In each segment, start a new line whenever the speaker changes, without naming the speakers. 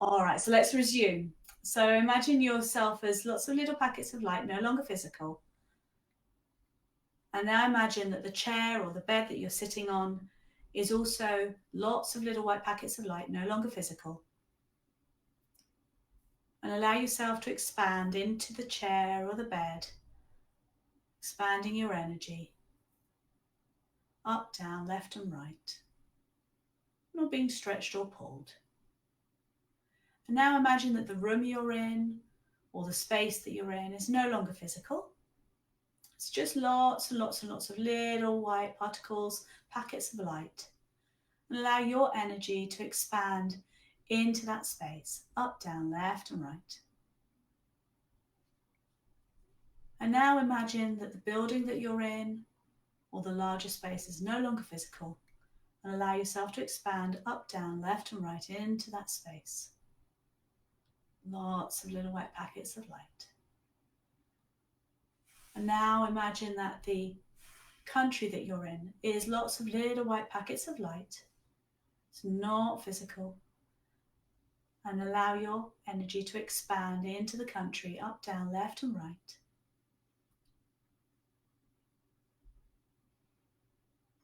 All right, so let's resume. So imagine yourself as lots of little packets of light, no longer physical. And now imagine that the chair or the bed that you're sitting on is also lots of little white packets of light, no longer physical. And allow yourself to expand into the chair or the bed, expanding your energy, up, down, left and right, not being stretched or pulled. And now imagine that the room you're in or the space that you're in is no longer physical. It's just lots and lots and lots of little white particles, packets of light. And allow your energy to expand into that space, up, down, left and right. And now imagine that the building that you're in or the larger space is no longer physical, and allow yourself to expand up, down, left and right into that space. Lots of little white packets of light. And now imagine that the country that you're in is lots of little white packets of light. It's not physical. And allow your energy to expand into the country, up, down, left and right.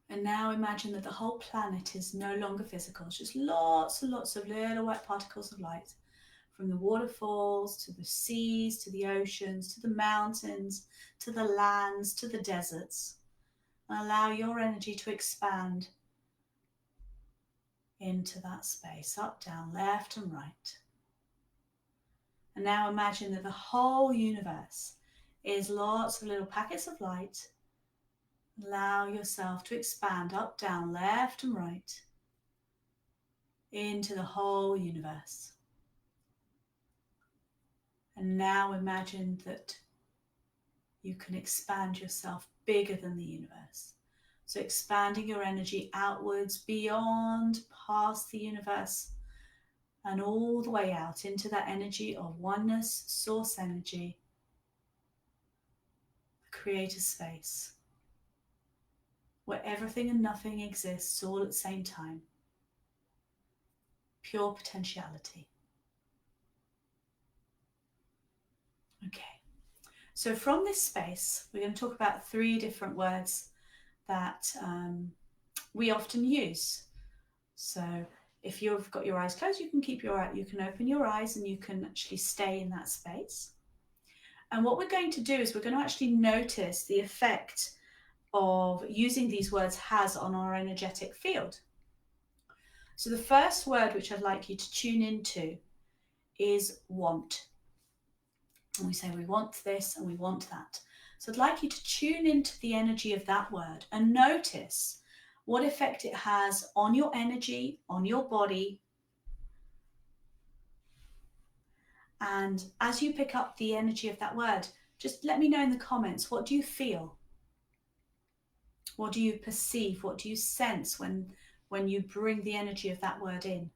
And now imagine that the whole planet is no longer physical. It's just lots and lots of little white particles of light, from the waterfalls to the seas, to the oceans, to the mountains, to the lands, to the deserts. And allow your energy to expand into that space, up, down, left and right. And now imagine that the whole universe is lots of little packets of light. Allow yourself to expand up, down, left and right into the whole universe. And now imagine that you can expand yourself bigger than the universe. So expanding your energy outwards, beyond, past the universe, and all the way out into that energy of oneness, source energy, the creator space, where everything and nothing exists all at the same time. Pure potentiality. Okay, so from this space, we're going to talk about 3 different words that we often use. So if you've got your eyes closed, you can open your eyes and you can actually stay in that space. And what we're going to do is we're going to actually notice the effect of using these words has on our energetic field. So the first word which I'd like you to tune into is want. And we say we want this and we want that. So I'd like you to tune into the energy of that word and notice what effect it has on your energy, on your body. And as you pick up the energy of that word, just let me know in the comments, what do you feel? What do you perceive? What do you sense when you bring the energy of that word in?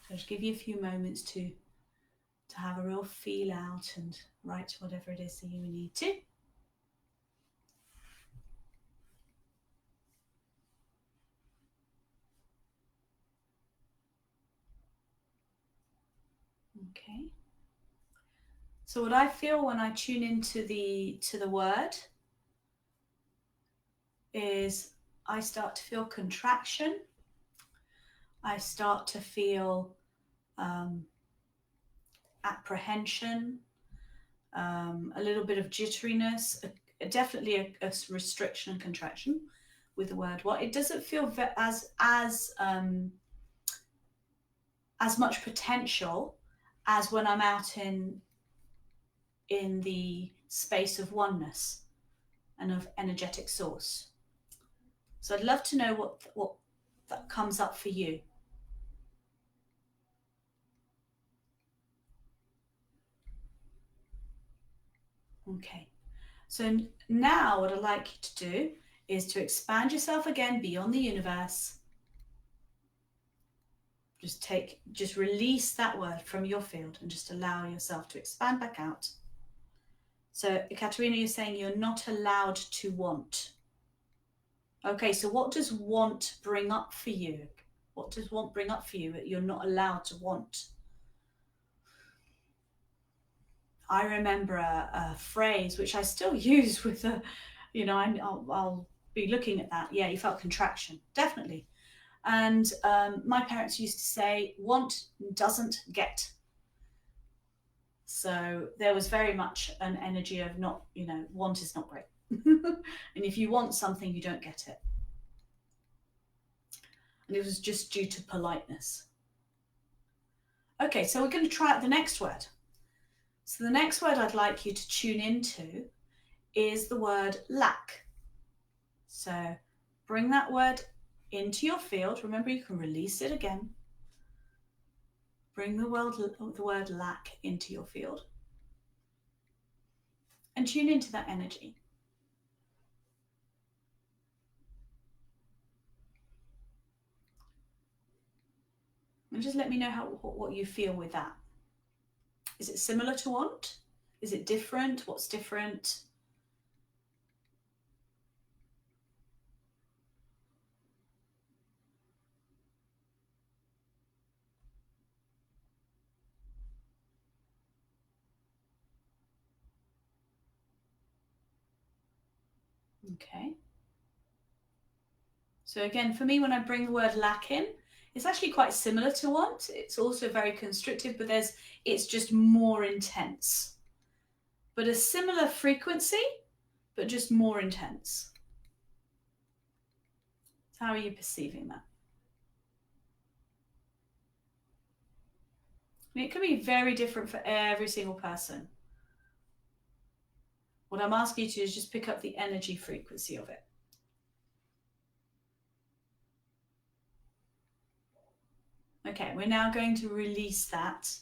So just give you a few moments to have a real feel out and write whatever it is that you need to. Okay. So what I feel when I tune into the word is I start to feel contraction. I start to feel apprehension, a little bit of jitteriness, definitely a restriction and contraction with the word what. It doesn't feel as much potential as when I'm out in the space of oneness and of energetic source. So I'd love to know what that comes up for you. Okay, so now what I'd like you to do is to expand yourself again beyond the universe. Just release that word from your field and just allow yourself to expand back out. So Katerina, you're saying you're not allowed to want. Okay, so what does want bring up for you? What does want bring up for you that you're not allowed to want? I remember a phrase which I still use with the, I'll be looking at that. Yeah, you felt contraction, definitely. And my parents used to say, want doesn't get. So there was very much an energy of not, want is not great. And if you want something, you don't get it. And it was just due to politeness. Okay, so we're going to try out the next word. So the next word I'd like you to tune into is the word lack. So bring that word into your field. Remember, you can release it again. Bring the word lack into your field. And tune into that energy. And just let me know what you feel with that. Is it similar to want? Is it different? What's different? Okay. So again, for me, when I bring the word lack in, it's actually quite similar to want. It's also very constrictive, but it's just more intense. But a similar frequency, but just more intense. How are you perceiving that? It can be very different for every single person. What I'm asking you to do is just pick up the energy frequency of it. Okay, we're now going to release that.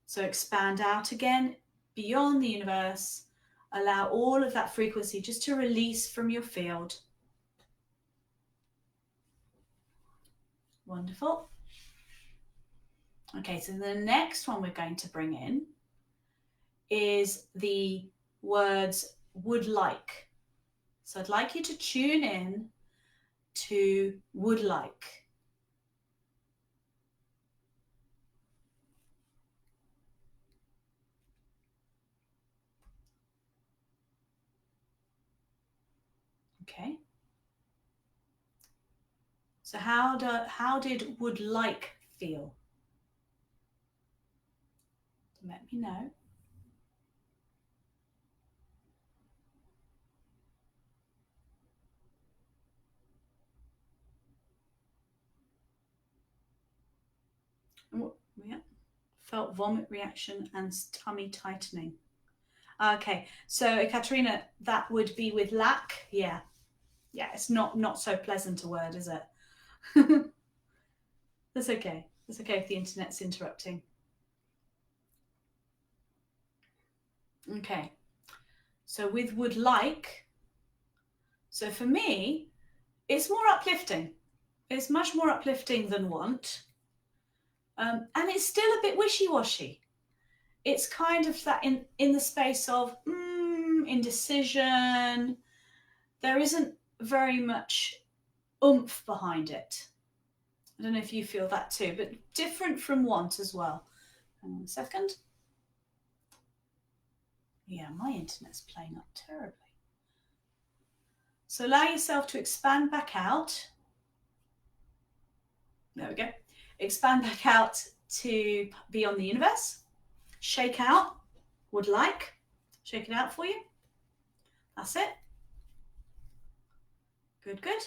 So expand out again, beyond the universe. Allow all of that frequency just to release from your field. Wonderful. Okay, so the next one we're going to bring in is the words would like. So I'd like you to tune in to would like. Okay. So how did would like feel? Let me know. Oh, yeah. Felt vomit reaction and tummy tightening. Okay, so Katerina, that would be with lack. Yeah, it's not so pleasant a word, is it? That's okay. It's okay if the internet's interrupting. Okay, so with would like, so for me, it's more uplifting. It's much more uplifting than want. And it's still a bit wishy-washy. It's kind of that in the space of indecision. There isn't very much oomph behind it. I don't know if you feel that too, but different from want as well. Hang on a second. Yeah, my internet's playing up terribly. So allow yourself to expand back out. There we go. Expand back out to beyond the universe. Shake out, would like. Shake it out for you. That's it. Good, good.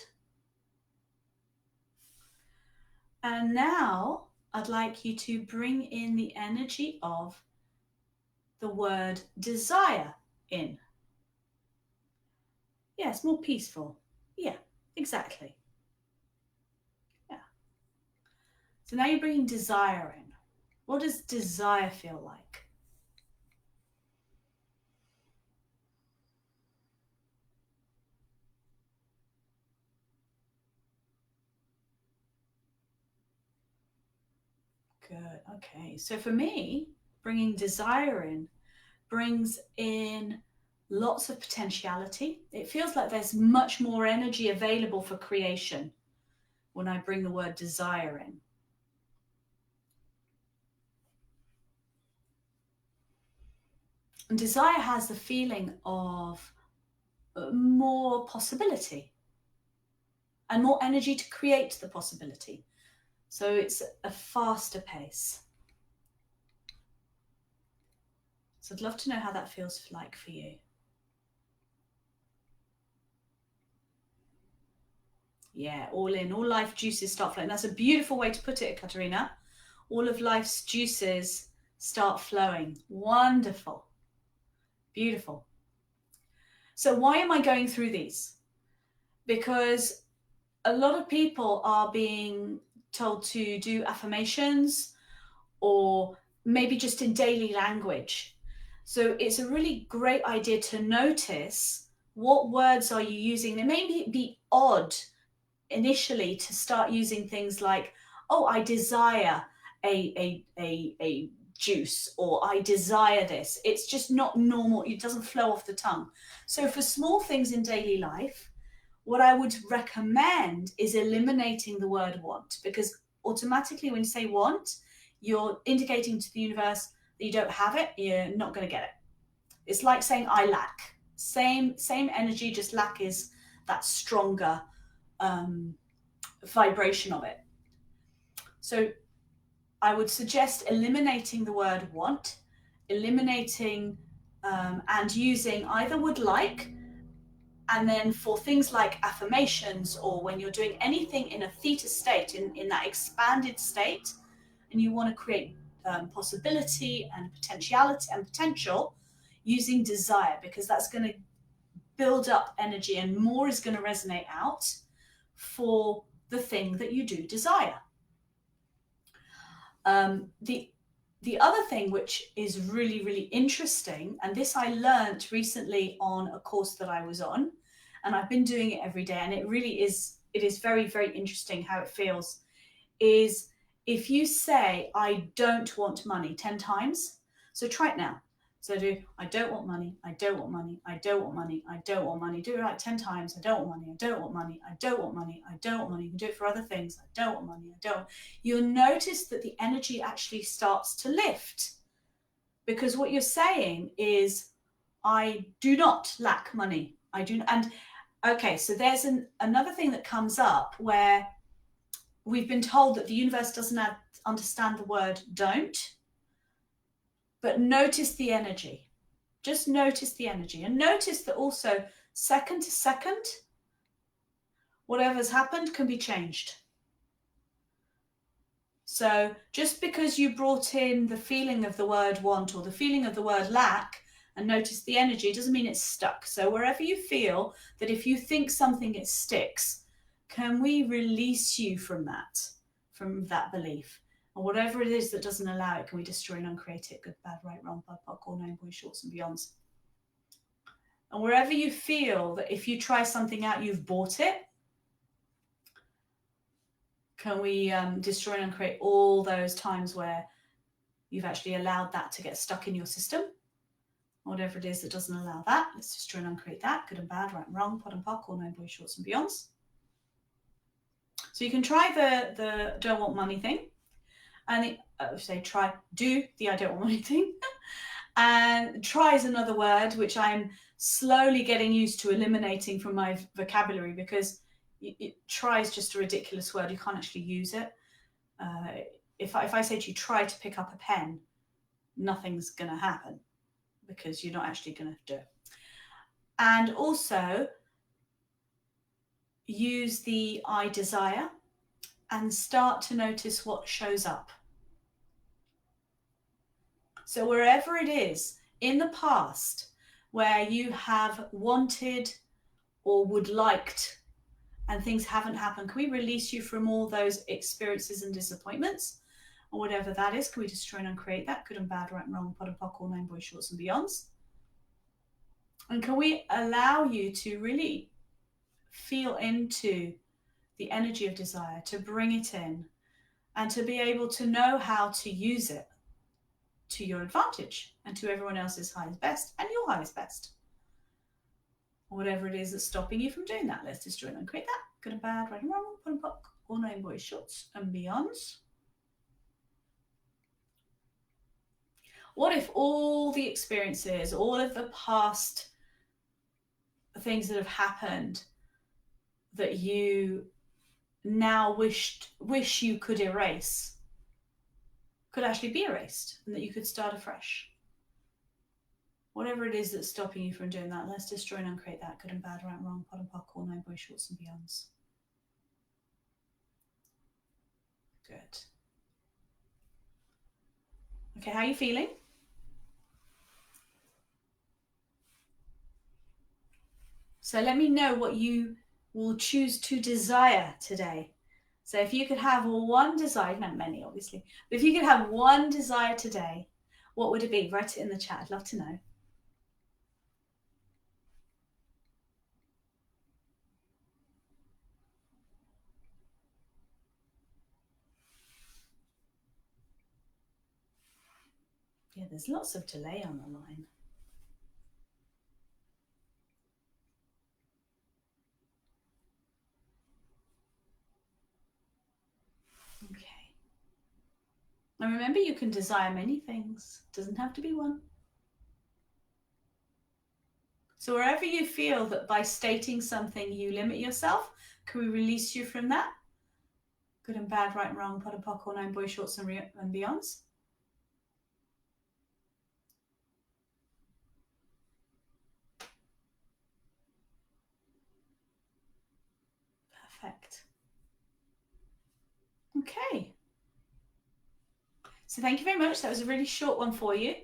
And now I'd like you to bring in the energy of the word desire in. Yeah, it's more peaceful. Yeah, exactly. Yeah. So now you're bringing desire in. What does desire feel like? Good. Okay. So for me, bringing desire in brings in lots of potentiality. It feels like there's much more energy available for creation when I bring the word desire in. And desire has the feeling of more possibility and more energy to create the possibility. So it's a faster pace. So I'd love to know how that feels like for you. Yeah, all in, all life juices start flowing. That's a beautiful way to put it, Katerina. All of life's juices start flowing. Wonderful. Beautiful. So why am I going through these? Because a lot of people are being told to do affirmations, or maybe just in daily language. So it's a really great idea to notice what words are you using. It may be odd initially to start using things like, oh, I desire a juice, or I desire this. It's just not normal. It doesn't flow off the tongue. So for small things in daily life, what I would recommend is eliminating the word want, because automatically when you say want, you're indicating to the universe that you don't have it, you're not going to get it. It's like saying I lack. Same energy, just lack is that stronger vibration of it. So I would suggest eliminating the word want, eliminating and using either would like, and then for things like affirmations, or when you're doing anything in a theta state, in that expanded state, and you want to create possibility and potentiality and potential, using desire, because that's going to build up energy and more is going to resonate out for the thing that you do desire. The other thing which is really, really interesting, and this I learned recently on a course that I was on, and I've been doing it every day, and it is very, very interesting how it feels, is if you say, I don't want money 10 times, so try it now. So do, I don't want money, I don't want money, I don't want money, I don't want money. Do it like 10 times. I don't want money, I don't want money, I don't want money, I don't want money. You can do it for other things. I don't want money, I don't. You'll notice that the energy actually starts to lift, because what you're saying is, I do not lack money. I do. And okay, so there's another thing that comes up where we've been told that the universe doesn't understand the word don't. But notice the energy. Just notice the energy. And notice that also, second to second, whatever's happened can be changed. So just because you brought in the feeling of the word want or the feeling of the word lack and notice the energy doesn't mean it's stuck. So wherever you feel that if you think something, it sticks, can we release you from that belief? Or whatever it is that doesn't allow it, can we destroy and uncreate it? Good, bad, right, wrong, bad, popcorn, name, boys, shorts and beyonds. And wherever you feel that if you try something out, you've bought it, can we destroy and uncreate all those times where you've actually allowed that to get stuck in your system? Whatever it is that doesn't allow that, let's destroy and uncreate that. Good and bad, right and wrong, pod and popcorn, name, boys, shorts and beyonds. So you can try the don't want money thing. And do the I don't want money thing. And try is another word which I'm slowly getting used to eliminating from my vocabulary, because try is just a ridiculous word. You can't actually use it. If I say to you, try to pick up a pen, nothing's going to happen because you're not actually going to do it. And also use the I desire and start to notice what shows up. So wherever it is in the past where you have wanted or would liked and things haven't happened, can we release you from all those experiences and disappointments? Or whatever that is, can we destroy and uncreate that? Good and bad, right and wrong, pot and pock, all nine boys, shorts and beyonds. And can we allow you to really feel into the energy of desire, to bring it in, and to be able to know how to use it to your advantage and to everyone else's highest best and your highest best. or whatever it is that's stopping you from doing that. Let's destroy and uncreate that. Good and bad, right and wrong, put and pop, all nine boys, shorts and beyonds. What if all the experiences, all of the past things that have happened that you now wish you could erase could actually be erased, and that you could start afresh? Whatever it is that's stopping you from doing that, let's destroy and uncreate that. Good and bad, right and wrong, pot and pock, all nine boys, shorts and beyonds. Good. Okay, how are you feeling? So let me know what you will choose to desire today. So if you could have one desire, not many obviously, but if you could have one desire today, what would it be? Write it in the chat. I'd love to know. Yeah, there's lots of delay on the line. Okay. And remember, you can desire many things. It doesn't have to be one. So wherever you feel that by stating something you limit yourself, can we release you from that? Good and bad, right and wrong, pot and pock, all nine boys, shorts and beyonds. Perfect. Okay. So thank you very much. That was a really short one for you.